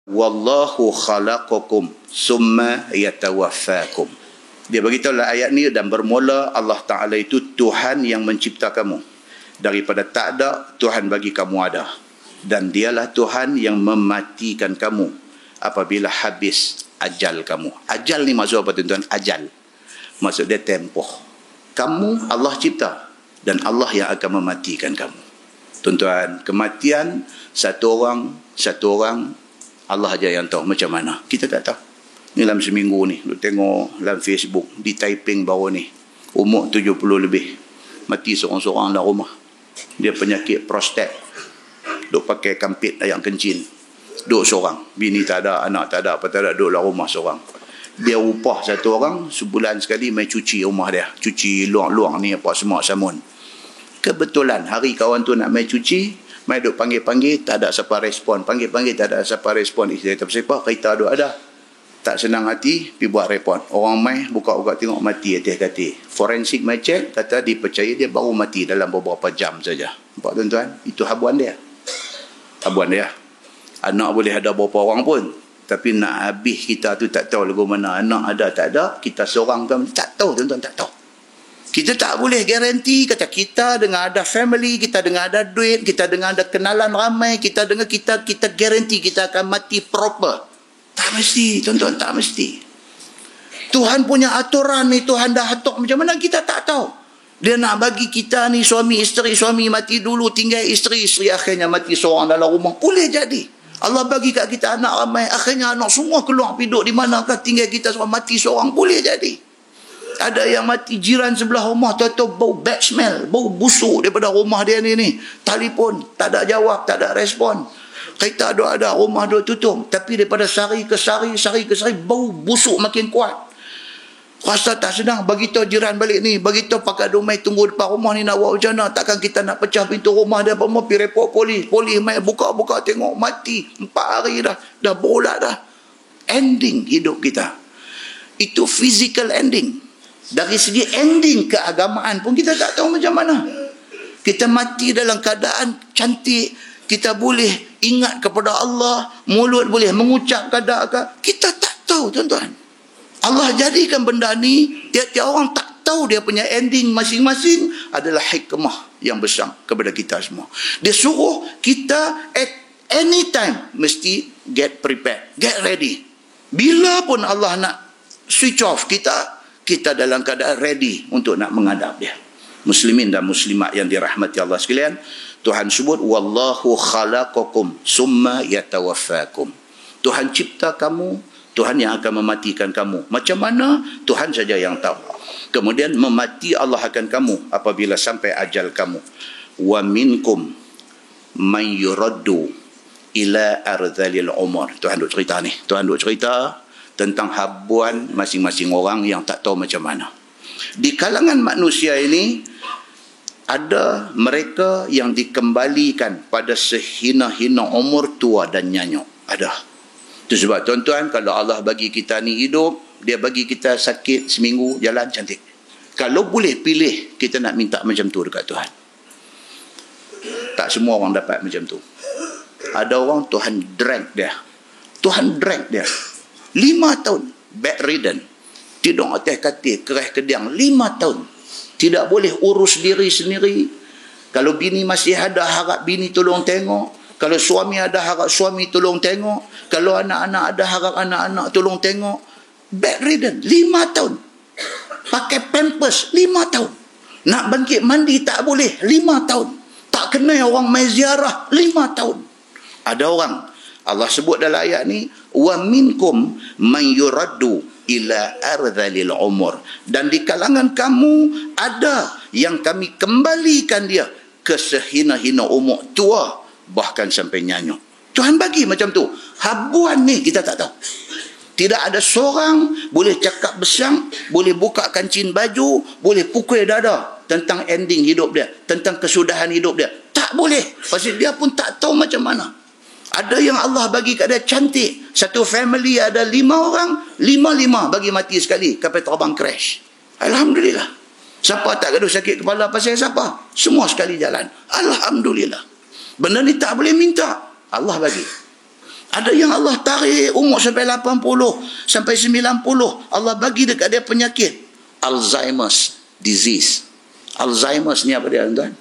Wallahu khalaqakum summa yatawaffakum. Dia beritahu lah ayat ni, dan bermula Allah Ta'ala itu Tuhan yang mencipta kamu. Daripada tak ada, Tuhan bagi kamu ada. Dan dialah Tuhan yang mematikan kamu apabila habis ajal kamu. Ajal ni maksud apa tuan-tuan? Ajal. Maksud dia tempoh. Kamu Allah cipta dan Allah yang akan mematikan kamu. Tuan-tuan, kematian satu orang Allah aja yang tahu macam mana. Kita tak tahu. Ni dalam seminggu ni, lu tengok dalam Facebook, di Taiping baru ni, umur 70 lebih, mati seorang-seorang dalam rumah. Dia penyakit prostat. Duk pakai kampit ayam kencing. Duk seorang. Bini tak ada, anak tak ada, apa tak ada, duk dalam rumah seorang. Dia upah satu orang, sebulan sekali main cuci rumah dia. Cuci luang-luang ni apa semua samun. Kebetulan hari kawan tu nak main cuci, main duk panggil-panggil, tak ada siapa respon. Panggil-panggil, tak ada siapa respon. Isteri kata, siapa? Kereta duk ada. Tak senang hati, pergi buat report. Orang main, buka-buka tengok mati atas katil. Forensik main cek, kata dipercaya dia baru mati dalam beberapa jam saja. Nampak tuan-tuan? Itu habuan dia. Habuan dia. Anak boleh ada berapa orang pun. Tapi nak habis kita tu tak tahu lagu mana. Anak ada tak ada, kita seorang kan tak tahu tuan-tuan, tak tahu. Kita tak boleh garanti, kata kita dengan ada family, kita dengan ada duit, kita dengan ada kenalan ramai, kita dengan kita garanti kita akan mati proper. Tak mesti, tuan-tuan, tak mesti. Tuhan punya aturan ni, Tuhan dah atur macam mana kita tak tahu. Dia nak bagi kita ni suami isteri, suami mati dulu, tinggal isteri akhirnya mati seorang dalam rumah. Boleh jadi. Allah bagi kat kita anak ramai, akhirnya anak semua keluar piduk di manakah, tinggal kita seorang mati seorang. Boleh jadi. Ada yang mati jiran sebelah rumah, tahu-tahu bau bad smell, bau busuk daripada rumah dia ni. Telefon, tak ada jawab, tak ada respon. Kereta ada, rumah tutup. Tapi daripada sehari ke sehari, bau busuk makin kuat. Rasa tak senang, beritahu jiran balik ni, beritahu pakai domai tunggu depan rumah ni nak buat macam mana. Takkan kita nak pecah pintu rumah dia, apa mau pergi report polis. Polis main buka-buka tengok mati. 4 hari dah bolat dah. Ending hidup kita. Itu physical ending. Dari segi ending keagamaan pun kita tak tahu macam mana. Kita mati dalam keadaan cantik, kita boleh ingat kepada Allah, mulut boleh mengucap kata-kata, kita tak tahu tuan-tuan. Allah jadikan benda ni, tiap-tiap orang tak tahu dia punya ending masing-masing, adalah hikmah yang besar kepada kita semua. Dia suruh kita at any time mesti get prepared, get ready. Bila pun Allah nak switch off kita dalam keadaan ready untuk nak menghadap dia. Muslimin dan muslimat yang dirahmati Allah sekalian, Tuhan sebut wallahu khalaqakum summa yatawaffakum. Tuhan cipta kamu, Tuhan yang akan mematikan kamu. Macam mana? Tuhan saja yang tahu. Kemudian memati Allah akan kamu apabila sampai ajal kamu. Wa minkum man yuraddu ila ardhalil umur. Tuhan duk cerita ni. Tuhan duk cerita tentang habuan masing-masing orang yang tak tahu macam mana. Di kalangan manusia ini, ada mereka yang dikembalikan pada sehina-hina umur tua dan nyanyuk. Ada. Itu sebab tuan-tuan, kalau Allah bagi kita ni hidup, dia bagi kita sakit seminggu, jalan cantik. Kalau boleh pilih, kita nak minta macam tu dekat Tuhan. Tak semua orang dapat macam tu. Ada orang Tuhan drag dia. 5 tahun bedridden, tidur atas katil, kerah kediang 5 tahun, tidak boleh urus diri sendiri. Kalau bini masih ada, harap bini tolong tengok. Kalau suami ada, harap suami tolong tengok. Kalau anak-anak ada, harap anak-anak tolong tengok. Bedridden 5 tahun, pakai pampers 5 tahun, nak bangkit mandi tak boleh 5 tahun, tak kenal orang mai ziarah 5 tahun. Ada orang Allah sebut dalam ayat ni, wa minkum man yuraddu ila ardhalil umur, dan di kalangan kamu ada yang kami kembalikan dia ke sehina-hina umur tua, bahkan sampai nyanyuk. Tuhan bagi macam tu. Habuan ni kita tak tahu. Tidak ada seorang boleh cakap besang, boleh buka kancing baju, boleh pukul dada tentang ending hidup dia, tentang kesudahan hidup dia. Tak boleh. Pasal dia pun tak tahu macam mana. Ada yang Allah bagi kat dia cantik. Satu family ada 5 orang, 5 bagi mati sekali. Kapal terbang crash. Alhamdulillah. Siapa tak gaduh sakit kepala pasal siapa? Semua sekali jalan. Alhamdulillah. Benda ni tak boleh minta. Allah bagi. Ada yang Allah tarik umur sampai 80, sampai 90. Allah bagi dekat dia penyakit. Alzheimer's disease. Alzheimer's ni apa dia, tuan?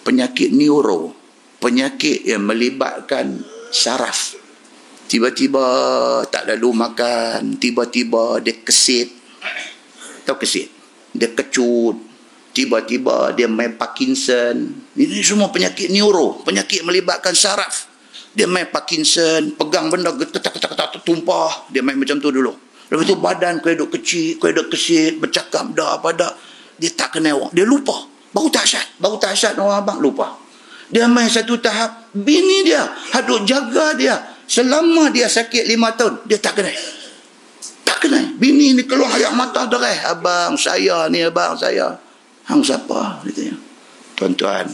Penyakit neuro. Penyakit yang melibatkan saraf. Tiba-tiba tak lalu makan. Tiba-tiba dia kesit. Tahu kesit? Dia kecut. Tiba-tiba dia main Parkinson. Ini semua penyakit neuro. Penyakit melibatkan saraf. Dia main Parkinson, pegang benda getak-getak tumpah. Dia main macam tu dulu. Lepas tu badan kau duk kecil, kau duk kesit, bercakap dah apa dah. Dia tak kenal orang. Dia lupa. Baru tahsyat orang abang lupa. Dia main satu tahap, bini dia haduk jaga dia. Selama dia sakit 5 tahun, dia tak kenal. Tak kenal. Bini ni keluar air mata derai. Abang saya ni, abang saya. Hang siapa? Dia tanya. Tuan-tuan,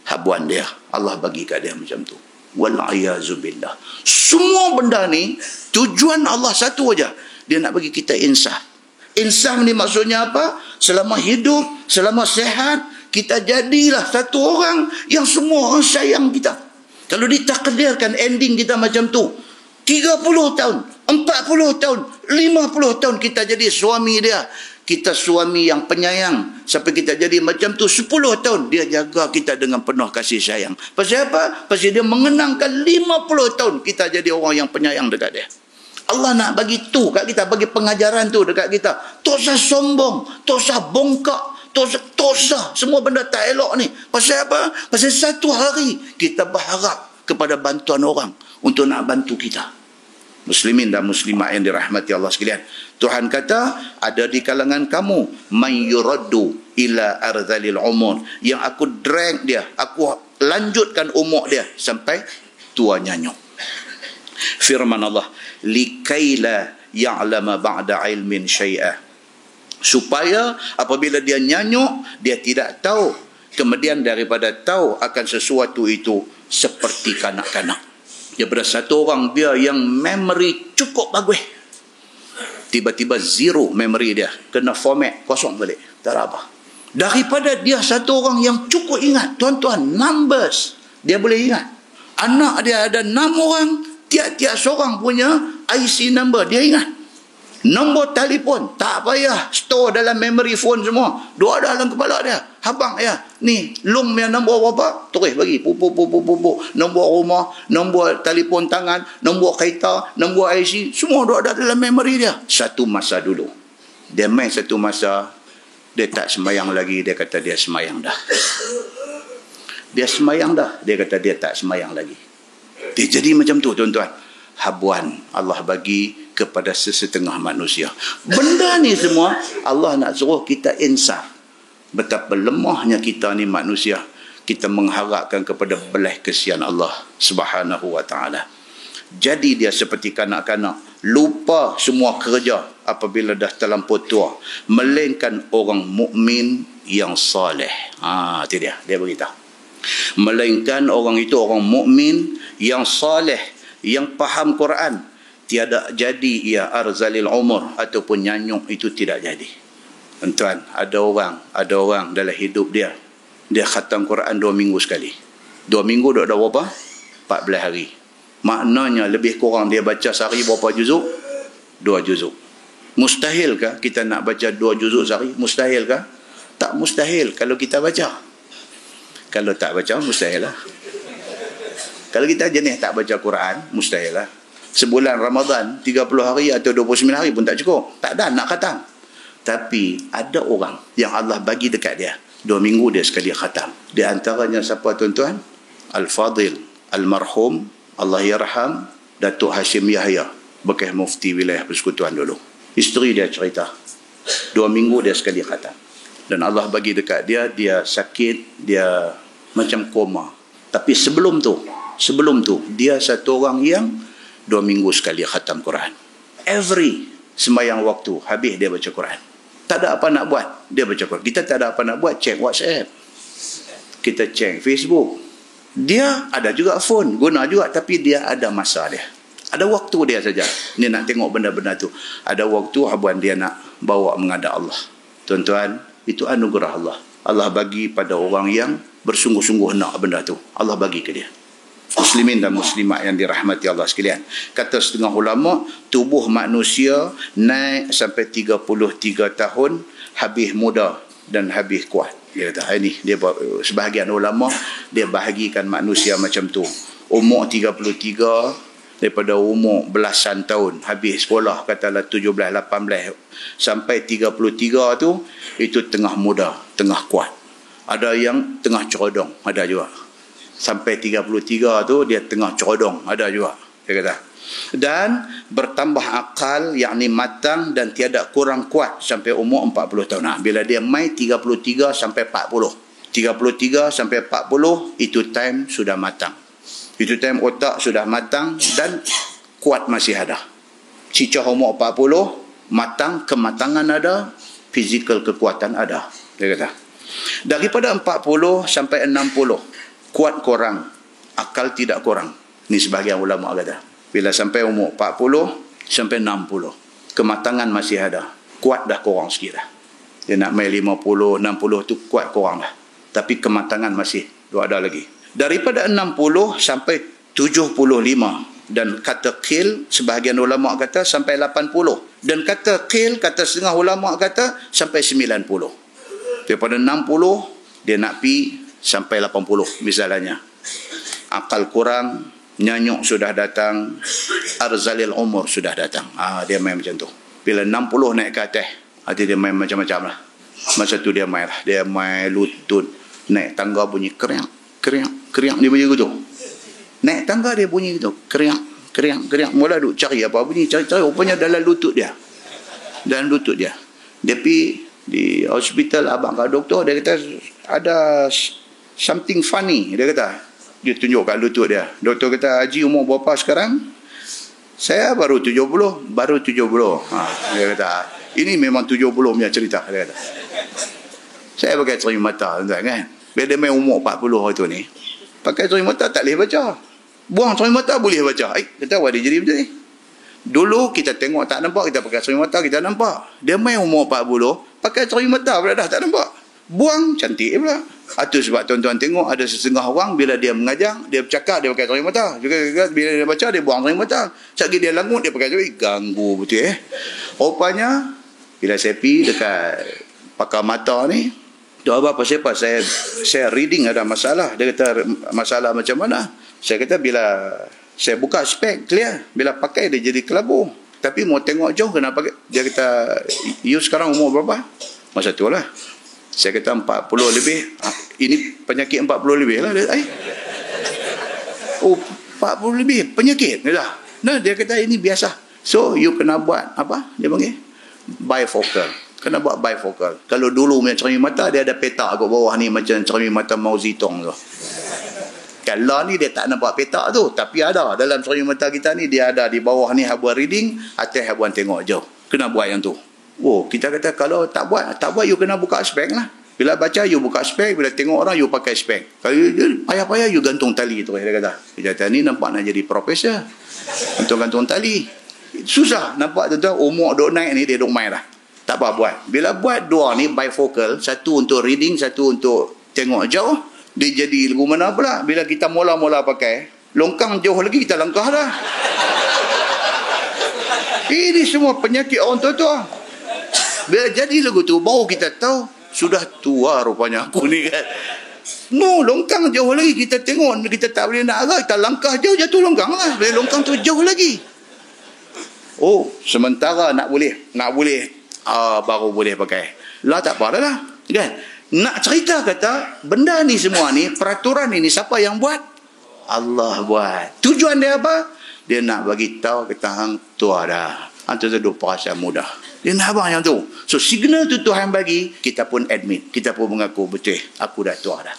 habuan dia. Allah bagi kat dia macam tu. Wal'ayazubillah. Semua benda ni tujuan Allah satu aja. Dia nak bagi kita insaf. Insaf ni maksudnya apa? Selama hidup, selama sehat, kita jadilah satu orang yang semua orang sayang kita. Kalau ditakdirkan ending kita macam tu, 30 tahun, 40 tahun, 50 tahun kita jadi suami dia. Kita suami yang penyayang. Sampai kita jadi macam tu 10 tahun. Dia jaga kita dengan penuh kasih sayang. Pasal apa? Pasal dia mengenangkan 50 tahun kita jadi orang yang penyayang dekat dia. Allah nak bagi tu kat kita. Bagi pengajaran tu dekat kita. Tak usah sombong. Tak usah bongkak. Tak usah. Semua benda tak elok ni. Pasal apa? Pasal satu hari kita berharap kepada bantuan orang untuk nak bantu kita. Muslimin dan muslimat yang dirahmati Allah sekalian. Tuhan kata, ada di kalangan kamu man yuraddu ila arzalil umur, yang aku drag dia, aku lanjutkan umur dia sampai tua nyanyuk. Firman Allah, likaila ya'lama ba'da ilmin syai'ah, supaya apabila dia nyanyuk, dia tidak tahu kemudian daripada tahu akan sesuatu itu seperti kanak-kanak. Daripada satu orang dia yang memory cukup bagus, tiba-tiba zero memory dia, kena format, kosong balik, tak ada apa. Daripada dia satu orang yang cukup ingat, tuan-tuan, numbers dia boleh ingat. Anak dia ada 6 orang, tiap-tiap seorang punya IC number dia ingat. Nombor telefon tak payah store dalam memory phone semua, dua dalam kepala dia. Abang ya, ni long punya nombor berapa, tulis bagi nombor rumah, nombor telefon tangan, nombor kereta, nombor IC, semua ada dalam memory dia. Satu masa dulu dia main, satu masa dia tak semayang lagi, dia kata dia semayang dah. Dia semayang dah, dia kata dia tak semayang lagi. Dia jadi macam tu, tuan-tuan. Habuan Allah bagi kepada sesetengah manusia. Benda ni semua Allah nak suruh kita insaf. Betapa lemahnya kita ni manusia. Kita mengharapkan kepada belas kesian Allah Subhanahu wa ta'ala. Jadi dia seperti kanak-kanak, lupa semua kerja apabila dah terlampau tua, melainkan orang mukmin yang soleh. Itu dia beritahu. Melainkan orang itu orang mukmin yang soleh, yang faham Quran, tiada jadi ia arzalil umur, ataupun nyanyuk itu tidak jadi. Tuan, ada orang dalam hidup dia khatam Quran 2 minggu sekali. 2 minggu dah berapa? 14 hari. Maknanya lebih kurang dia baca sehari berapa juzuk? 2 juzuk. Mustahilkah kita nak baca 2 juzuk sehari? Mustahilkah? Tak mustahil kalau kita baca. Kalau tak baca, mustahil lah. Kalau kita jenis tak baca Quran, mustahil lah. Sebulan Ramadan 30 hari atau 29 hari pun tak cukup. Tak ada nak khatam. Tapi ada orang yang Allah bagi dekat dia 2 minggu dia sekali khatam. Di antaranya siapa, tuan-tuan? Al-Fadil Al-Marhum, Allah yarham, Datuk Hashim Yahya, bekas mufti wilayah Persekutuan dulu. Isteri dia cerita 2 minggu dia sekali khatam. Dan Allah bagi dekat dia, dia sakit, dia macam koma. Tapi sebelum tu dia satu orang yang 2 minggu sekali khatam Quran. Every sembahyang waktu habis dia baca Quran. Tak ada apa nak buat, dia baca Quran. Kita tak ada apa nak buat, check WhatsApp, kita check Facebook. Dia ada juga phone, guna juga, tapi dia ada masa dia, ada waktu dia saja. Dia nak tengok benda-benda tu. Ada waktu habuan dia nak bawa menghadap Allah. Tuan-tuan, itu anugerah Allah. Allah bagi pada orang yang bersungguh-sungguh nak benda tu, Allah bagi ke dia. Muslimin dan muslimat yang dirahmati Allah sekalian. Kata setengah ulama, tubuh manusia naik sampai 33 tahun, habis muda dan habis kuat. Dia kata, ini dia, sebahagian ulama dia bahagikan manusia macam tu. Umur 33 daripada umur belasan tahun, habis sekolah katalah 17, 18 sampai 33 tu, itu tengah muda, tengah kuat. Ada yang tengah cerodong, ada juga. Sampai 33 tu dia tengah cerodong, ada juga, dia kata. Dan bertambah akal, yakni matang dan tiada kurang kuat sampai umur 40 tahun. Nah, bila dia mai 33 sampai 40. 33 sampai 40 itu time sudah matang. Itu time otak sudah matang dan kuat masih ada. Cicah umur 40, matang, kematangan ada, fizikal kekuatan ada, dia kata. Daripada 40 sampai 60 kuat kurang, akal tidak kurang. Ini sebahagian ulama kata. Bila sampai umur 40 sampai 60, kematangan masih ada, kuat dah kurang sikit dah. Dia nak main 50, 60 tu kuat kurang dah. Tapi kematangan masih ada lagi. Daripada 60 sampai 75, dan kata qil, sebahagian ulama kata sampai 80. Dan kata qil, kata setengah ulama kata sampai 90. Daripada 60 dia nak pi sampai 80 misalnya. Akal kurang, nyanyuk sudah datang, arzalil umur sudah datang. Dia main macam tu. Bila 60 naik ke atas, dia main macam-macam lah. Masa tu dia main lah. Dia main lutut, naik tangga bunyi keriak, keriak, keriak, dia bunyi gitu. Naik tangga dia bunyi gitu, keriak, keriak, keriak. Mula duk cari apa bunyi, cari-cari, rupanya dalam lutut dia. Dalam lutut dia. Dia pergi di hospital, abang kat doktor, dia kata ada something funny, dia kata. Dia tunjuk kat lutut dia. Doktor kata, Haji umur berapa sekarang? Saya baru 70. Baru 70. Dia kata, ini memang 70 punya cerita, dia kata. Saya pakai cermin mata, tuan kan. Bila dia main umur 40 tu ni, pakai cermin mata tak boleh baca. Buang cermin mata boleh baca. Kata awak dia jadi macam ni. Dulu kita tengok tak nampak, kita pakai cermin mata kita nampak. Dia main umur 40, pakai cermin mata pula dah tak nampak. Buang, cantik pula. Itu sebab tuan-tuan tengok ada setengah orang bila dia mengajar, dia bercakap, dia pakai cermin mata. Juga bila dia baca, dia buang cermin mata. Sekali dia langut, dia pakai cermin. Ganggu betul Rupanya, bila saya pergi dekat pakar mata ni, tu apa siapa saya reading ada masalah. Dia kata masalah macam mana? Saya kata bila saya buka spek clear, bila pakai dia jadi kelabu. Tapi mau tengok jauh kenapa? Dia kata, you sekarang umur berapa? Masa tu lah. Saya kata 40 lebih. Ini penyakit 40 lebih lah. Oh, 40 lebih penyakit. Nah, dia kata ini biasa. So, you kena buat apa? Dia panggil bifocal. Kena buat bifocal. Kalau dulu punya cermin mata, dia ada petak kat bawah ni macam cermin mata Mao Zedong tu. Kalau ni dia tak nampak petak tu, tapi ada dalam cermin mata kita ni, dia ada di bawah ni habuan reading, atas habuan tengok jauh. Kena buat yang tu. Oh, kita kata kalau tak buat you kena buka spek lah. Bila baca you buka spek, bila tengok orang you pakai spek. Kalau payah-payah you gantung tali tu, dia kata. Dia kata ni nampak nak jadi profesor. Gantung tali. Susah nampak tuan-tuan, umur duk naik ni dia duk main dah. Tak apa buat. Bila buat dua ni bifocal, satu untuk reading, satu untuk tengok jauh, dia jadi lagu mana pula. Bila kita mula-mula pakai, longkang jauh lagi kita langkah dah. Ini semua penyakit orang tua-tua. Bila jadi lagu tu, baru kita tahu sudah tua rupanya aku ni kan. No, longkang jauh lagi. Kita tengok, kita tak boleh nak arah, kita langkah jauh, jatuh longkang lah. Bila longkang tu jauh lagi. Oh, sementara nak boleh baru boleh pakai. Lah tak apa lah kan. Nak cerita kata benda ni semua ni, peraturan ini siapa yang buat? Allah buat. Tujuan dia apa? Dia nak bagi tahu kita hang tua dah. Antu tu perasaan mudah. Dia nak abang yang tu. So signal tu Tuhan bagi, kita pun admit, kita pun mengaku betul aku dah tua dah.